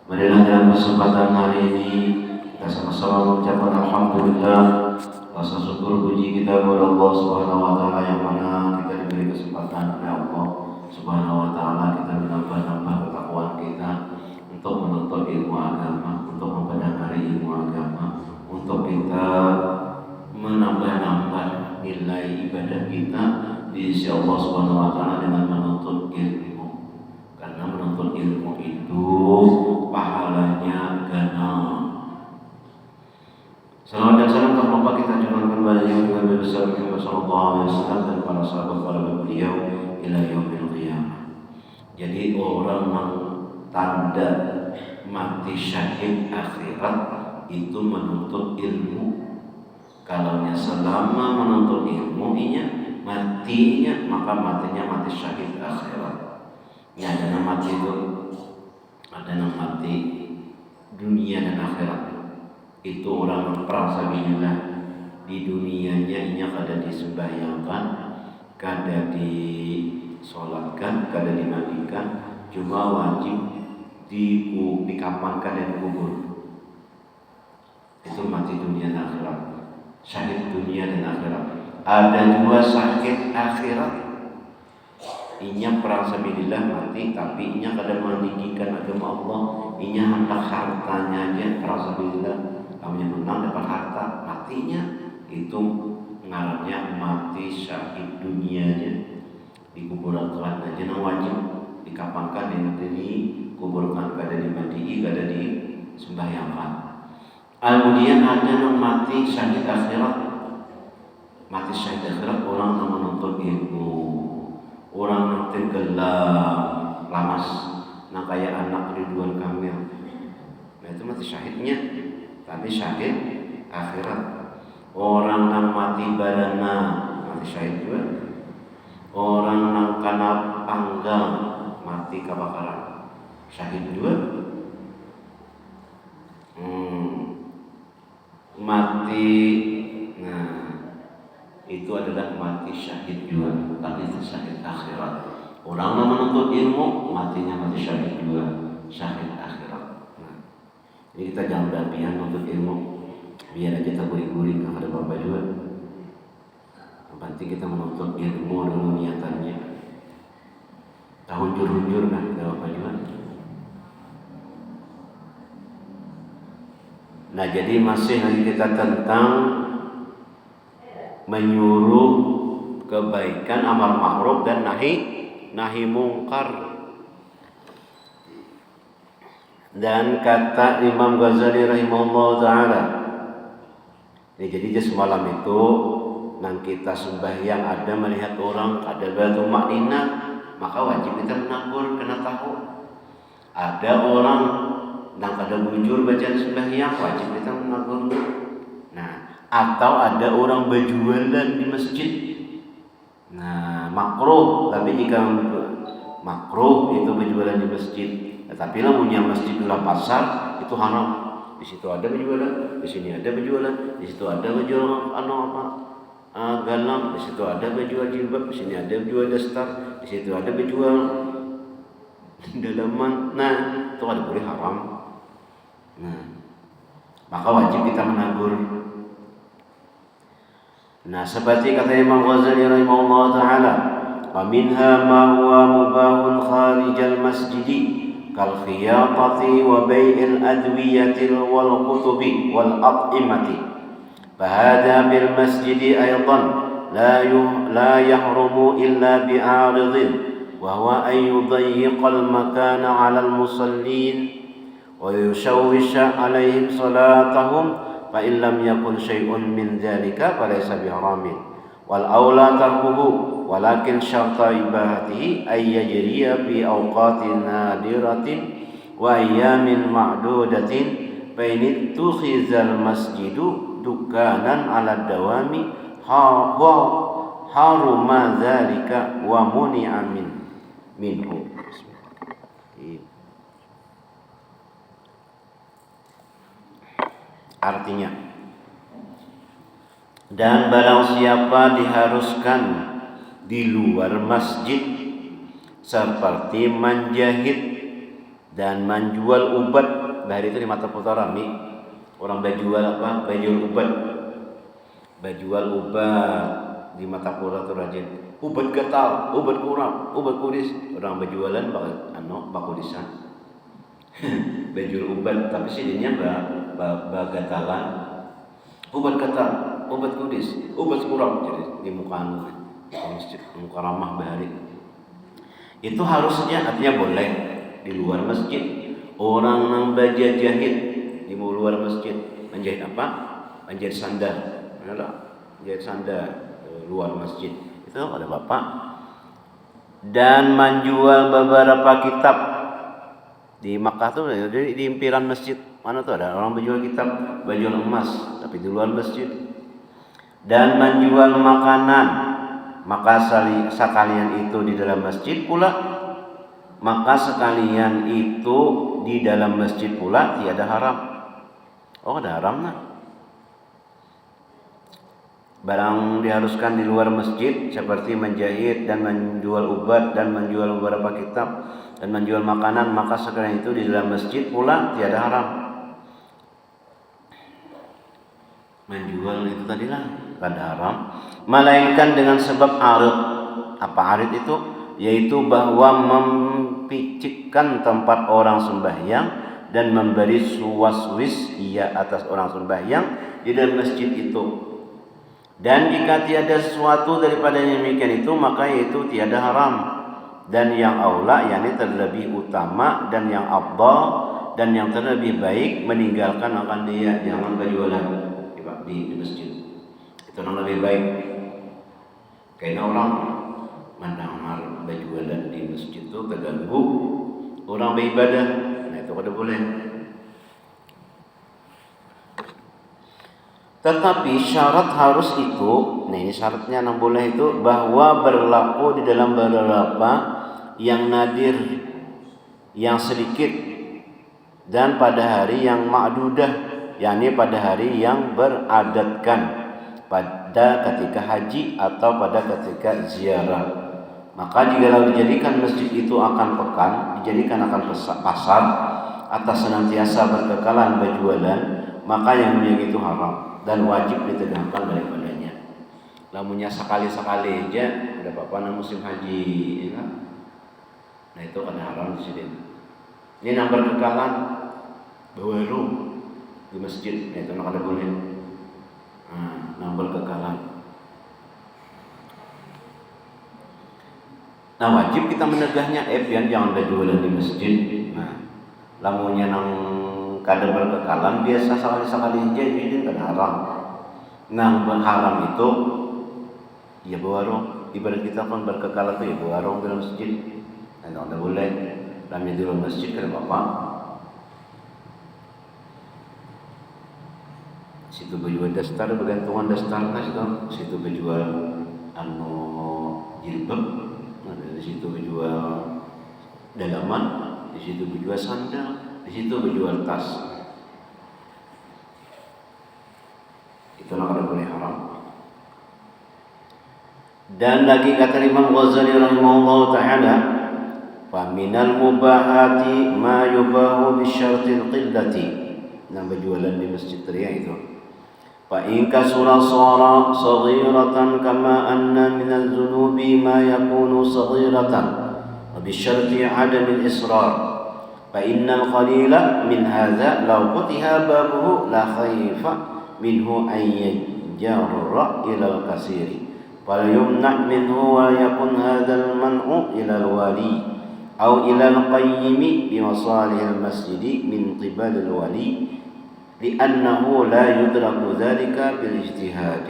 Marilah dalam kesempatan hari ini kita sama-sama mengucapkan alhamdulillah, rasa syukur puji kita kepada Allah Subhanahu wa taala yang mana kita diberi kesempatan oleh Allah Subhanahu wa taala kita menambah ketakwaan kita untuk menuntut ilmu agama, untuk mempelajari ilmu agama, untuk kita menambah nilai ibadah kita di sisi Allah Subhanahu wa taala dengan menuntut ilmu. Karena menuntut ilmu itu pahalanya ganal. Salawat dan salam tak lupa kita curahkan kepada Nabi besar Muhammad sallallahu alaihi wasallam dan para sahabat beliau ila yaumil qiyamah. Jadi orang yang tanda mati syahid akhirat itu menuntut ilmu. Kalau selama menuntut ilmu matinya, maka matinya mati syahid akhirat. Ya, ada nama mati itu, ada nama mati dunia dan akhirat. Itu orang perang sabilillah di dunianya kada disembahyangkan, kada disolatkan, kada dimandikan, cuma wajib dikapankan dan dikubur. Itu mati dunia dan akhirat, syahid dunia dan akhirat. Ada juga syahid akhirat. Inya perang sabilillah mati, tapi inya kada meninggikan agama Allah. Inya hendak hartanya aja perang sabilillah. Kamu menang dapat harta, matinya itu ngarannya mati syahid dunianya. Di kuburan Tuhan aja nah wajib dikapankan dan dikuburkan, kada dimandi, kada disembahyangkan. Kemudian ada yang mati syahid akhirat. Mati syahid akhirat orang yang menuntut ilmu. Orang yang tenggelam lamas, nah kayak anak Ridwan Kamil. Nah itu mati syahidnya, tapi syahid akhirat. Orang yang mati badana mati syahid juga. Orang yang kena panggang mati kebakaran syahid juga. Mati, nah itu adalah mati syahid juga, tapi itu syahid akhirat. Orang yang menuntut ilmu matinya mati syahid juga, syahid akhirat. Nah, jadi kita jangan berlebihan menuntut ilmu, biar aja kita guring-guring nggak ada apa-apa juga. Yang penting kita menuntut ilmu dulu niatannya. Tahun-hunjur kan tidak apa juga. Nah jadi masih lagi kita tentang menyuruh kebaikan, amar ma'ruf dan nahi mungkar. Dan kata Imam Ghazali rahimahullah ta'ala, jadi semalam itu nang kita sembahyang ada melihat orang ada batu maknina, maka wajib kita menakur, kena tahu. Ada orang nang ada bujur bacaan sembahyang, wajib kita menakur. Nah, atau ada orang berjualan di masjid. Nah, makruh, tapi jika makruh itu berjualan di masjid. Tetapi lah punya masjid dalam pasar itu haram. Di situ ada berjualan, di sini ada berjualan, di situ ada berjualan galang, di situ ada berjual jilbab, di sini ada berjual dastar, di situ ada berjual dalaman. Nah, itu ada boleh haram. Nah, maka wajib kita menagur. Nah, seperti kata Imam Ghazali rahimahullah ta'ala, wa minha ma huwa mubahun kharijal masjidi kal khiyatati wa bai'il adwiyati wal kutubi wal at'imati. Fahada bil masjidi aydan la yahrumu illa bi'aridin wa huwa an yudayyiqa al makana 'ala al musallin wa yushawwisha 'alaihim salatahum fa in lam yakun syai'un min dzalika falaysa biharamin wal aula tarkuhu walakin syarta ibahatihi ay yajriya fi awqatin nadiratin wa ayyamin ma'dudatin fa in tukhizal masjidu dukanan ala dawami haruma dzalika wa muni'a minhu. Artinya, dan barang siapa diharuskan di luar masjid seperti menjahit Dan menjual ubat, bahari itu di mata putaran nih. Orang berjual apa? Berjual ubat. Berjual ubat di mata pura tuh rajin. Ubat gatal, ubat kurang, ubat kuris. Orang berjualan bakudisan. Berjual ubat, tapi sininya bagatalan. Ubat gatal, obat kudis, obat kurang jadi di muka masjid, muka ramah bahari. Itu harusnya artinya boleh di luar masjid. Orang yang jahit di luar masjid menjahit apa? Menjahit sandal, menjahit sandal luar masjid. Itu ada bapak. Dan menjual beberapa kitab di Makkah tuh di impiran masjid. Mana tuh ada orang menjual kitab, menjual emas, tapi di luar masjid. Dan menjual makanan, maka sekalian itu di dalam masjid pula, maka sekalian itu di dalam masjid pula tiada haram. Oh, ada haram nah. Barang diharuskan di luar masjid seperti menjahit dan menjual obat dan menjual beberapa kitab dan menjual makanan, maka sekalian itu di dalam masjid pula tiada haram. Menjual itu tadilah kada haram, melainkan dengan sebab arid. Apa arid itu? Yaitu bahwa mempicikkan tempat orang sembahyang dan memberi suwas-wis ia atas orang sembahyang di dalam masjid itu. Dan jika tiada sesuatu daripada yang demikian itu, maka itu tiada haram. Dan yang aula, yakni terlebih utama dan yang afdal dan yang terlebih baik meninggalkan akan dia, jangan berjualan di masjid. Itu yang lebih baik. Karena orang mendengar berjualan di masjid itu terganggu orang beribadah. Nah itu kada boleh. Tetapi syarat harus itu, nah ini syaratnya yang boleh itu bahwa berlaku di dalam beberapa yang nadir, yang sedikit, dan pada hari yang ma'dudah, yakni pada hari yang beradatkan, pada ketika haji atau pada ketika ziarah. Maka jika dijadikan masjid itu akan pekan, dijadikan akan pasar atas senantiasa berkekalan berjualan, maka yang itu haram dan wajib ditegakkan daripadanya. Lamunnya sekali-sekali aja ada apa-apa musim haji, ya. Nah itu kan haram di sini. Ini nomor kekalan baru di masjid, nah itu kada boleh. Nomor kekalan. Nah wajib kita menegahnya, jangan ada jualan di masjid. Nah lamunnya nang kada berkekalan biasa sekali-sekali aja jadi kada haram. Nang haram itu ya warung, ibarat kita pun berkekalan tuh ya warung dalam masjid. Nah kada boleh. Dalamnya di dalam masjid kada apa-apa. Situ berjual dastar, bergantungan dastar situ berjual jilbab, di situ berjual dalaman, di situ berjual sandal, di situ berjual tas. Itu kada boleh haram. Dan lagi kata Imam Ghazali rahimahullah taala, fa minal mubahati ma yubahu bi syartil qillati. Nah berjualan di masjid ria itu. Fa in kasura sara saghiratan kama anna min al-dhunubi ma yakunu saghiratan wa bi syarti adam al-israr. Fa innal qalila min hadza law futiha babuhu la khaifa minhu an yajra ila al-kasiri. فليمنع منه ويكن هذا المنع إلى الولي أو إلى القيم بمصالح المسجد من قبل الولي لأنه لا يدرك ذلك بالاجتهاد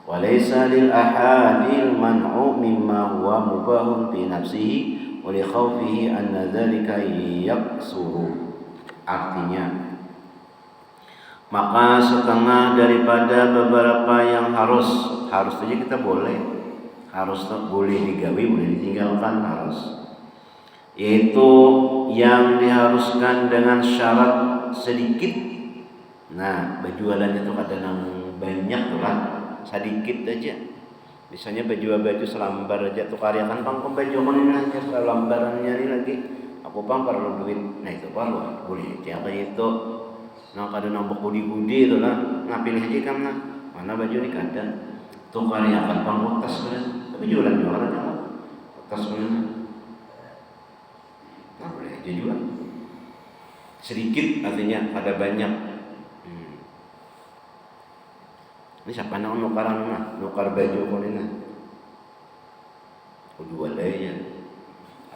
وليس للأحد المنع مما هو مباح في نفسه ولخوفه أن ذلك يقصر. Artinya, maka setengah daripada beberapa yang harus saja kita boleh, harus boleh digawi, boleh ditinggalkan, harus. Yaitu yang diharuskan dengan syarat sedikit. Nah, berjualan itu kadang banyak tuh kan, sedikit aja. Misalnya baju selambar aja tuh karyakan pangkom baju ini aja selambaran nyari lagi. Aku pang perlu duit, nah itu perlu boleh. Tiap itu, nah kada nambah budi itu lah, ngapilih aja kam nah, mana baju ni kada, tuh karyakan pang utas kan, tapi jualan kan, utas kan, nah boleh aja jual. Sedikit artinya ada banyak. Ini siapa nak nukaran nah, nukar baju ko nina, jual aja.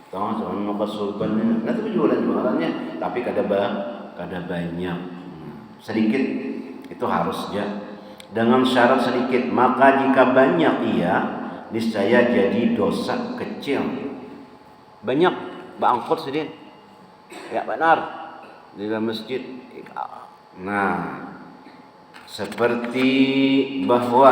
Atau soal nukar sulban nina, nah itu jualannya, tapi kada banyak. Sedikit itu harus ya. Dengan syarat sedikit, maka jika banyak ia niscaya jadi dosa kecil. Banyak bangkot sedikit, ya benar di dalam masjid. Nah, seperti bahwa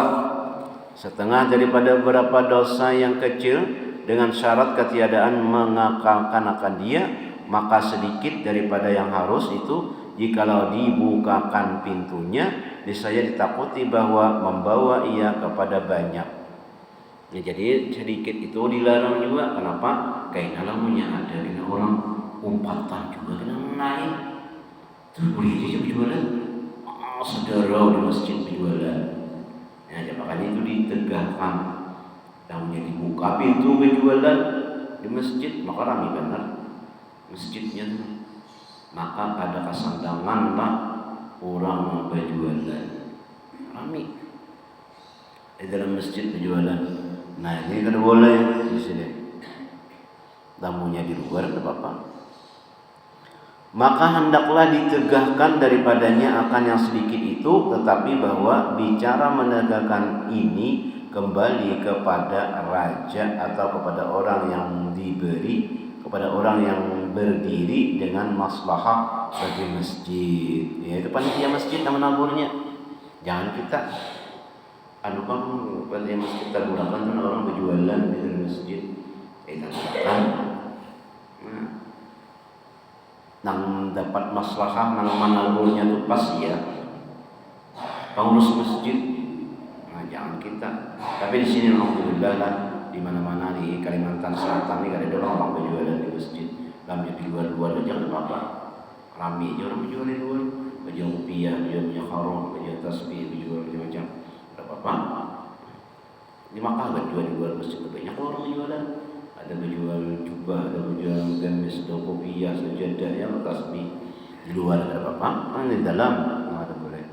setengah daripada beberapa dosa yang kecil dengan syarat ketiadaan mengakalkan akan dia, maka sedikit daripada yang harus itu jikalau dibukakan pintunya niscaya ditakuti bahwa membawa ia kepada banyak. Ya, jadi sedikit itu dilarang juga. Kenapa? Karena lamunya ada orang umpatan juga kena naik. Terus boleh aja berjualan. Saudara di masjid berjualan. Ya, makanya itu ditegakkan. Lamunya dibuka pintu berjualan di masjid, maka ramai benar masjidnya. Maka ada kesandangan lah orang berjualan, ramai di dalam masjid berjualan. Nah ini kan boleh di sini. Tamunya di luar tidak apa-apa. Maka hendaklah ditegakkan daripadanya akan yang sedikit itu, tetapi bahwa bicara menegakkan ini kembali kepada raja atau kepada orang yang diberi, kepada orang yang berdiri dengan maslahah bagi masjid. Yaitu panitia masjid yang menaburnya. Jangan kita panitia masjid kita gunakan kan orang berjualan di dalam masjid. Kita gunakan. Nang dapat maslahah nang menaburnya itu pas ya pengurus masjid. Nah, jangan kita. Tapi di sini alhamdulillah lah, di mana-mana di Kalimantan Selatan ini ada orang berjualan di masjid. Kami di luar-luar aja enggak apa-apa. Ramai aja orang berjualan di luar. Baju rupiah, baju haram, baju tasbih, baju macam-macam. Enggak apa-apa. Di Makkah berjualan di luar masjid banyak orang berjualan. Ada berjual jubah, ada berjual gamis, ada kopiah, sajadah, yang tasbih. Di luar ada apa-apa, di dalam ada boleh.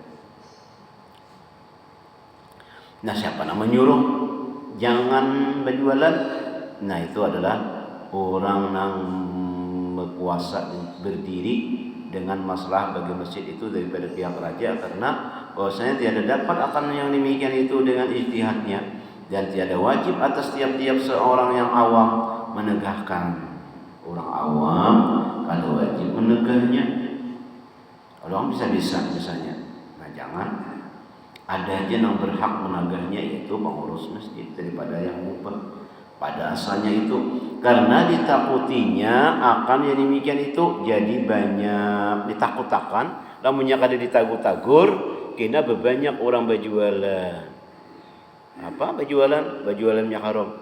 Nah, siapa nak menyuruh jangan berjualan? Nah, itu adalah orang yang berkuasa berdiri dengan masalah bagi masjid itu daripada pihak raja, karena bahwasanya tiada dapat akan yang demikian itu dengan ijtihadnya. Dan tiada wajib atas tiap-tiap seorang yang awam menegahkan. Orang awam kalau wajib menegahnya, orang bisa-bisa misalnya. Nah, jangan. Ada aja yang berhak menegahnya, yaitu pengurus masjid daripada yang mubah. Pada asalnya itu karena ditakutinya akan yang demikian itu jadi banyak ditakut-takan. Lamunnya kada ditagur-tagur, kena berbanyak orang berjualan. Apa berjualan minyak haram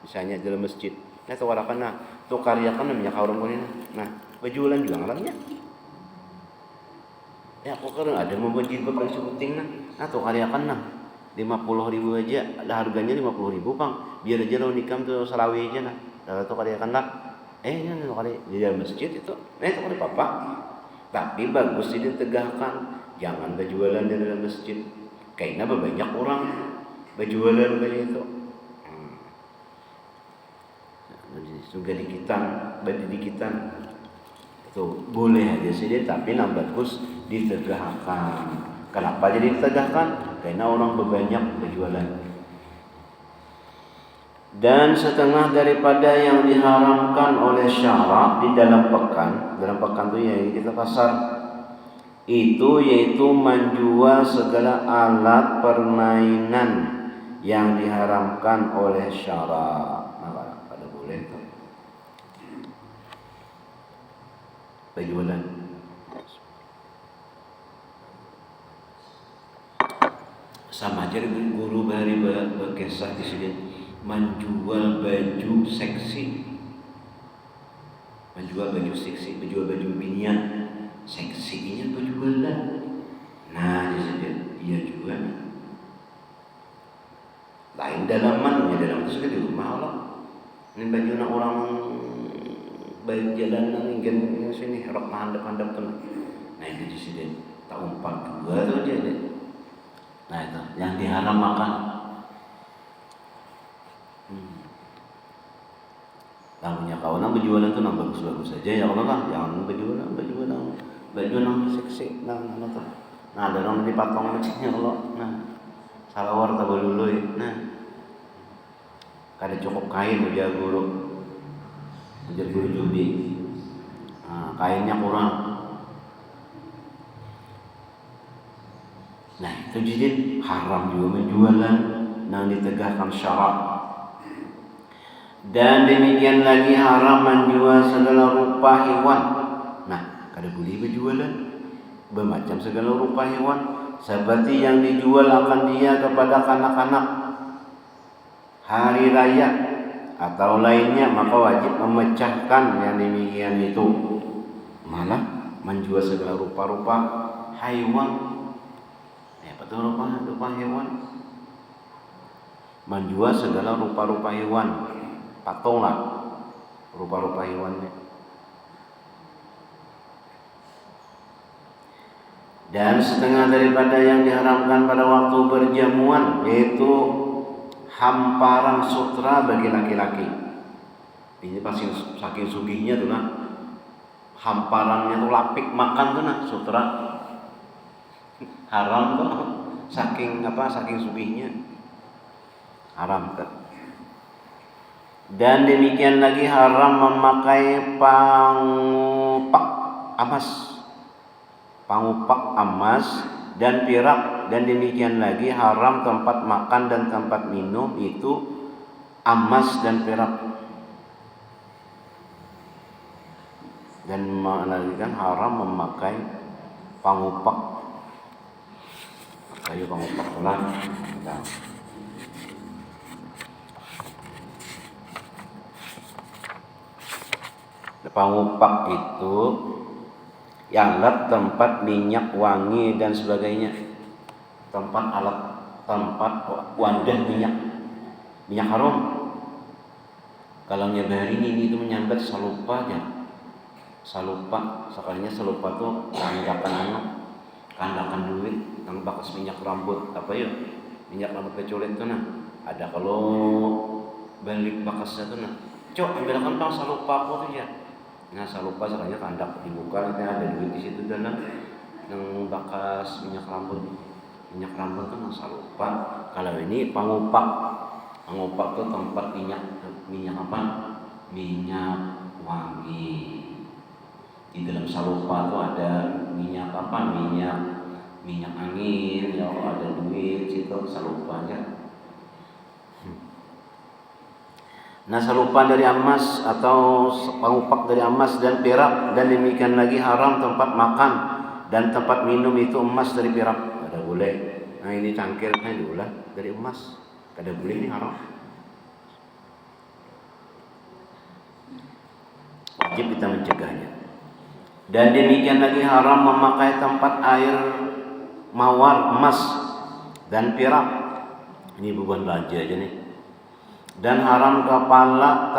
misalnya dalam masjid. Nah, tawarakan nah, tu karyakan minyak haram ko nina. Nah, berjualan juga ngarannya. Ya, aku kan ada membeli pakai syuting nah. Nah, tu karyakan nah. 50.000 aja, ada harganya 50.000 Bang. Biar aja lo nikam tu sarawi aja nah. Kalau tu karyakan lah. Ini kali di dalam masjid itu. Nah, itu kan apa-apa. Tapi bagus ditegakkan. Jangan berjualan di dalam masjid. Karena banyak orang berjualan kayak itu. Juga dikitan itu boleh aja sih dia, tapi yang bagus ditegakkan. Kenapa jadi ditegakkan? Karena orang berbanyak berjualan. Dan setengah daripada yang diharamkan oleh syarak di dalam pekan itu yang kita pasar itu, yaitu menjual segala alat permainan yang diharamkan oleh syarak. Nah, pada boleh itu berjualan. Sama aja guru bari berkisah di sini, menjual baju seksi. menjual baju seksi, menjual baju binian, seksinya berjualan. Nah, jadi dia juga nih. Lain dalaman, ya dalam itu di rumah Allah. Ini baju orang baju jalanan yang sini rok handap-handap tuh. Nah itu di sini tak umpat dua tuh aja deh. Nah itu yang diharam makan. Namanya kawan berjualan tuh bagus-bagus saja ya Allah lah, jangan berjualan baju nang seksi nang tuh. Nah ada orang dipatong macamnya Allah. Nah salawar tak belului. Nah kada cukup kain ujar guru judi. Nah, kainnya kurang. Nah itu jadi haram juga menjualan yang ditegakkan syarak. Dan demikian lagi haram menjual segala rupa hewan. Nah kada boleh berjualan bermacam segala rupa hewan seperti yang dijual akan dia kepada kanak-kanak hari raya atau lainnya, maka wajib memecahkan yang demikian itu. Malah menjual segala rupa-rupa hewan. Betul rupa hewan. Menjual segala rupa-rupa hewan. Patunglah rupa-rupa hewannya. Dan setengah daripada yang diharamkan pada waktu berjamuan, yaitu hamparan sutra bagi laki-laki. Ini pasti saking sugihnya tuh nah. Hamparannya tuh lapik makan tuh nah sutra. Haram tuh saking sugihnya. Haram tuh. Dan demikian lagi haram memakai pangupak emas dan perak, dan demikian lagi haram tempat makan dan tempat minum itu emas dan perak. Dan mengalihkan haram memakai pangupak kayu pangupak lah. Pangupak itu alat tempat minyak wangi dan sebagainya, tempat wadah minyak haram. Kalau nyabari ini itu menyambat salupa aja. Salupa tuh kandakan duit yang bakas minyak rambut minyak rambut peculit tuh nah. Ada kalau balik bakasnya tuh nah. Cok ambilkan bang salupa aku tuh ya. Nah salupa sekalinya kandak dibuka nanti ada duit di situ dan yang bakas minyak rambut tuh nang salupa. Kalau ini pangupak tuh tempat minyak wangi. Di dalam salupa tuh ada minyak angin ya, ada duit situ salupa aja. Nah salupa dari emas atau pangupak dari emas dan perak, dan demikian lagi haram tempat makan dan tempat minum itu emas dari perak, kada boleh. Nah ini cangkirnya diulah dari emas, kada boleh, ini haram. Wajib kita mencegahnya. Dan demikian lagi haram memakai tempat air mawar emas dan perak. Ini bukan belanja aja nih. Dan haram kepala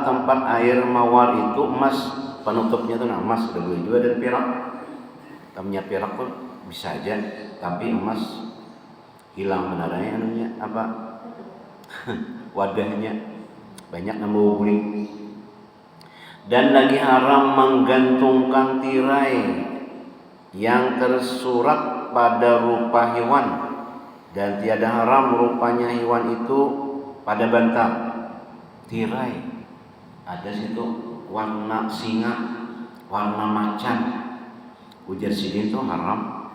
tempat air mawar itu emas, penutupnya itu emas, sudah boleh juga, dan perak. Tamnya perak pun bisa aja, tapi emas hilang benarnya wadahnya banyak yang mau beli. Dan lagi haram menggantungkan tirai yang tersurat pada rupa hewan, dan tiada haram rupanya hewan itu pada bantal. Tirai ada situ warna singa, warna macan, ujar sidin itu haram.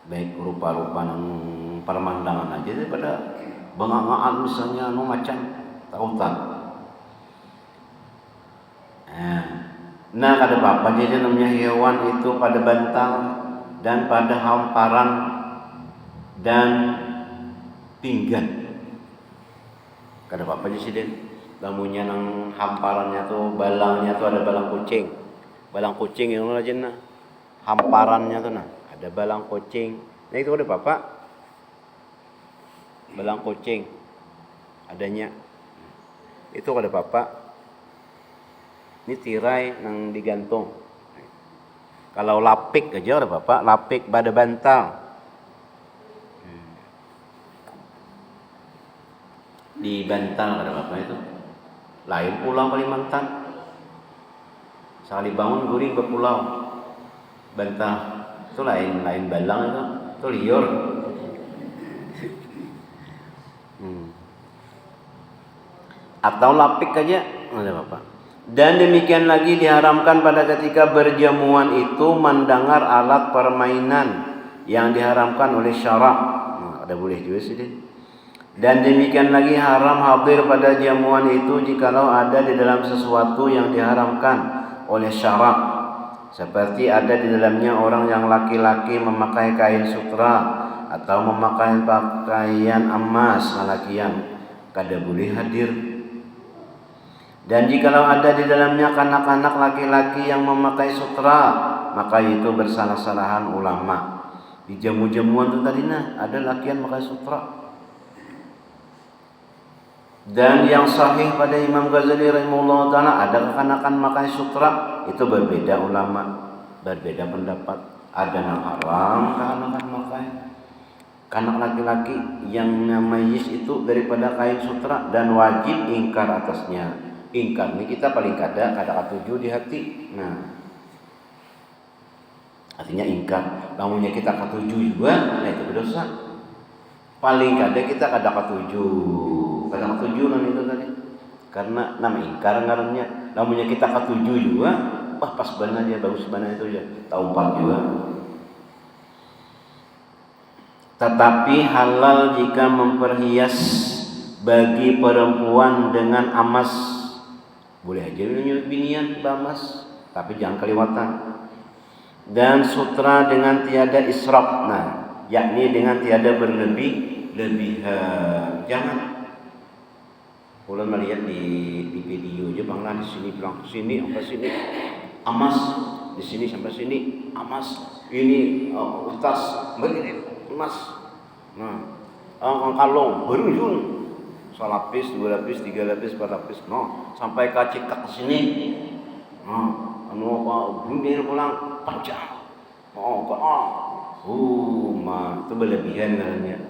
Baik rupa-rupa pemandangan aja daripada bengangaan misalnya macan tautan. Nah kada apa-apa jadi namanya hewan itu pada bantal dan pada hamparan dan pinggan. Kada apa-apa sih den. Lamunnya nang hamparannya tuh balangnya tuh ada balang kucing. Balang kucing yang aja nah. Hamparannya tuh nah, ada balang kucing. Nah itu ada apa-apa. Balang kucing adanya. Itu kada apa-apa. Ini tirai nang digantung. Kalau lapik aja ada apa-apa, lapik pada bantal. Di bantal ada apa itu? Lain pulau Kalimantan. Sekali bangun guring berpulau. Bantal itu lain balang itu liur. Atau lapik aja ada apa? Dan demikian lagi diharamkan pada ketika berjamuan itu mendengar alat permainan yang diharamkan oleh syarak. Ada boleh juga sih deh. Dan demikian lagi haram hadir pada jamuan itu jikalau ada di dalam sesuatu yang diharamkan oleh syarak, seperti ada di dalamnya orang yang laki-laki memakai kain sutra atau memakai pakaian emas lalakian, kada boleh hadir. Dan jikalau ada di dalamnya kanak-kanak laki-laki yang memakai sutra, maka itu bersalah-salahan ulama. Di jamu-jamuan itu tadi nah ada lakian memakai sutra. Dan yang sahih pada Imam Ghazali rahimahullah ta'ala ada kekanakan makai sutra, itu berbeda ulama, berbeda pendapat. Ada yang haram kekanakan makai, kanak laki-laki yang namayis itu daripada kain sutra dan wajib ingkar atasnya. Ingkar ini kita paling kada ketujuh di hati. Nah, artinya ingkar. Lamunnya kita ketujuh juga, nah itu berdosa. Paling kada kita kada ketujuh. Kadang ketujuan itu tadi karena nama ingkar ngarannya. Lamunnya kita ketujuh juga, wah pas benar dia bagus benar itu ya. Tahu 4 juga. Tetapi halal jika memperhias bagi perempuan dengan emas. Boleh aja nyulut binian bemas, tapi jangan kelewatan. Dan sutra dengan tiada israf. Nah, yakni dengan tiada berlebihan. Jangan. Kalau melihat di video aja bang lah di sini bilang sini sampai sini emas, di sini sampai sini emas, ini utas begini emas. Nah, kalung berujung 1 lapis, 2 lapis, 3 lapis, 4 lapis, no sampai kacik ke sini. Anu apa bunyi pulang panjang. Itu berlebihan namanya.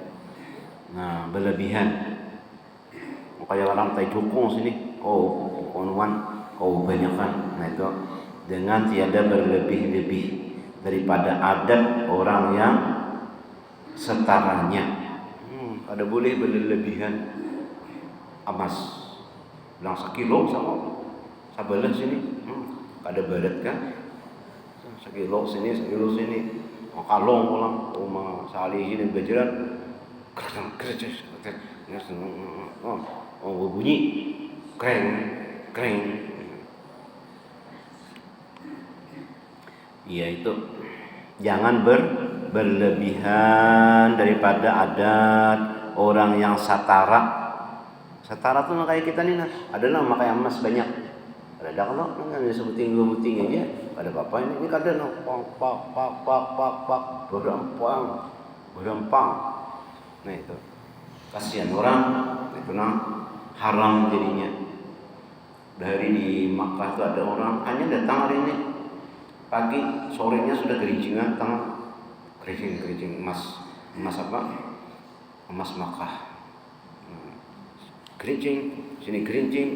Nah, berlebihan. Kayak orang tai jukung sini, onuan, banyakan. Nah itu dengan tiada berlebih-lebih daripada adat orang yang setaranya. Ada boleh berlebihan emas, bilang 1 kilo sama sabelah sini, ada berat kan? 1 kilo sini, 1 kilo sini, kalong pulang, sehari ini berjalan, kerja. Bunyi kreng. Iya itu jangan berlebihan daripada adat orang yang satara. Satara tuh kayak kita nih nah, ada lah pakai emas banyak. Ada kalau nggak disebutin 2 buting aja, ada apa ini kada no pak berampang. Nah itu kasihan orang itu nah. Haram jadinya. Dari di Makkah itu ada orang hanya datang hari ini pagi, sorenya sudah gerincingan tangan gerincing emas apa? Emas Makkah. Gerincing, sini gerincing,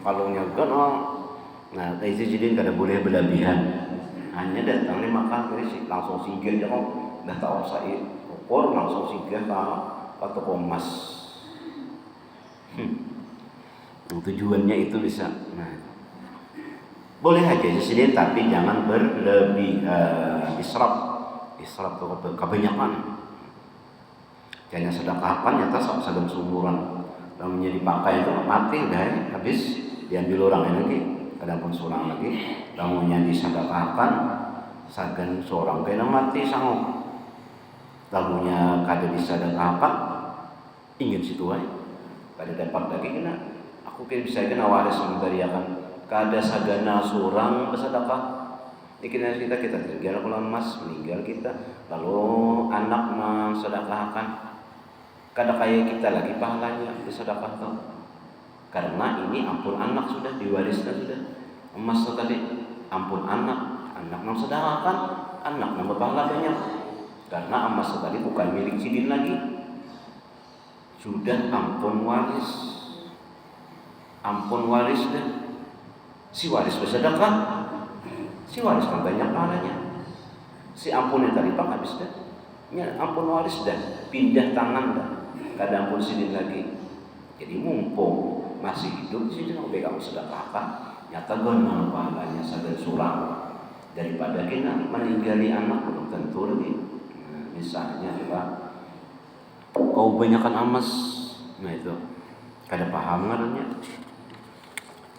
kalungnya ganal. Nah, itu jadi kada boleh berlebihan. Hanya datang di Makkah gerincing langsung singgah aja kok. Dah tahu saya ukur langsung singgah ke toko emas. Tujuannya itu bisa. Nah, boleh aja sendiri tapi jangan berlebihan. Israf itu kebanyakan. Jangan sedekahkan nyata sagam sumuran. Lamunnya dipakai itu mati udah habis diambil orang lagi, kadang pun seorang lagi. Lamunnya disedekahkan sagan seorang kena mati sanggup. Lamunnya kada disedekahkan ingin situ aja pada dapat lagi kena aku bisa kena waris memberiakan kada sagana surang bersedekah. Dikira kita tinggal kalau emas meninggal kita lalu anak mensedekahkan kada kayak kita lagi pahalanya bersedekah tuh karena ini ampun anak sudah diwariskan sudah emas tadi ampun anak mensedekahkan anak nambah pahala banyak karena emas tadi bukan milik sidin lagi sudah ampun waris dan si waris bersedekah si waris kan banyak pahalanya si ampun yang tadi pak habis dah ya ampun waris dan pindah tangan dah kada ampun sidin lagi jadi mumpung masih hidup sidin mau kamu sedekahkan nyata guna pahalanya sagan surang daripada kita meninggali anak belum tentu lagi misalnya pak kau banyakkan emas nah itu kada paham ngaranya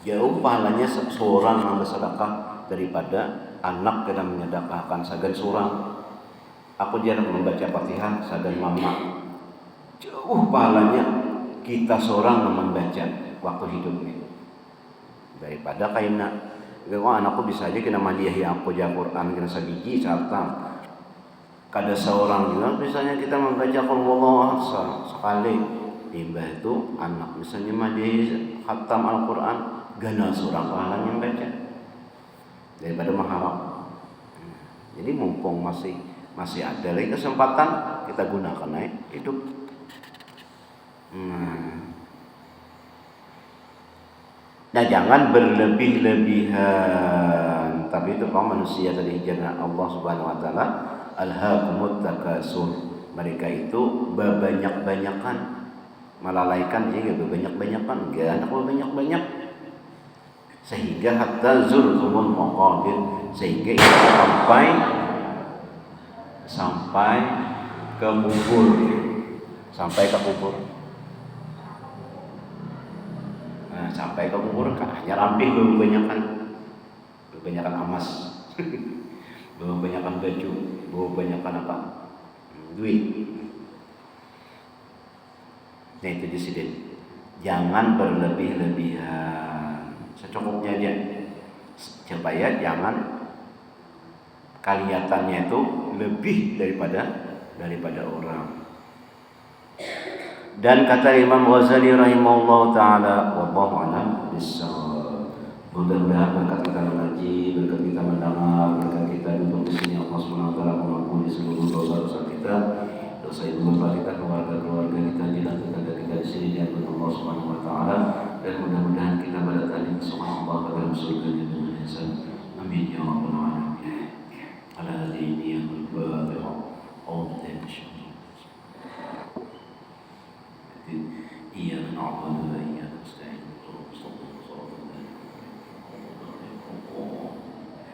jauh pahalanya seorang yang bersedekah daripada anak yang menyedekahkan sagan surang. Aku jarang membaca Fatihah sagan mama. Jauh pahalanya kita seorang yang membaca waktu hidupnya. Daripada kaina anakku bisa aja kena mandiahi aku ja Quran kena sabiji sarta. Kada seorang juga misalnya kita membaca qul huwallahu ahad sekali. Timbah itu anak misalnya mandiahi khatam Al-Qur'an gana surang pahalanya membaca. Daripada mengharap. Jadi mumpung masih ada lagi kesempatan kita gunakan hidup. Nah jangan berlebih-lebihan. Tapi itu kaum manusia tadi jangan Allah Subhanahu Wa Taala alhaakumut takasur. Mereka itu berbanyak-banyakan melalaikan juga berbanyak-banyakan. Gak anak berbanyak-banyak. Sehingga hatta zurtumul maqabir sehingga itu sampai ke kubur sampai ke kubur hanya ramping kebanyakan emas kebanyakan baju kebanyakan apa duit nah itu disini jangan berlebih-lebihan secukupnya aja supaya jangan kelihatannya itu lebih daripada orang. Dan kata Imam Ghazali rahimahullah taala wallahu a'lam bissawab. Mudah-mudahan berkat kita mengaji, berkat kita mendengar, berkat kita duduk di sini Allah Subhanahu wa taala mengampuni seluruh dosa-dosa kita, dosa ibu bapak kita, keluarga kita, jiran tetangga kita di sini diampuni Allah Subhanahu wa taala. Dan mudah-mudahan kita pada tadi subhanallah dalam surga dengan ihsan. Amin ya rabbal alamin. Ala hadhihi al-fatiha. Iya na'budu wa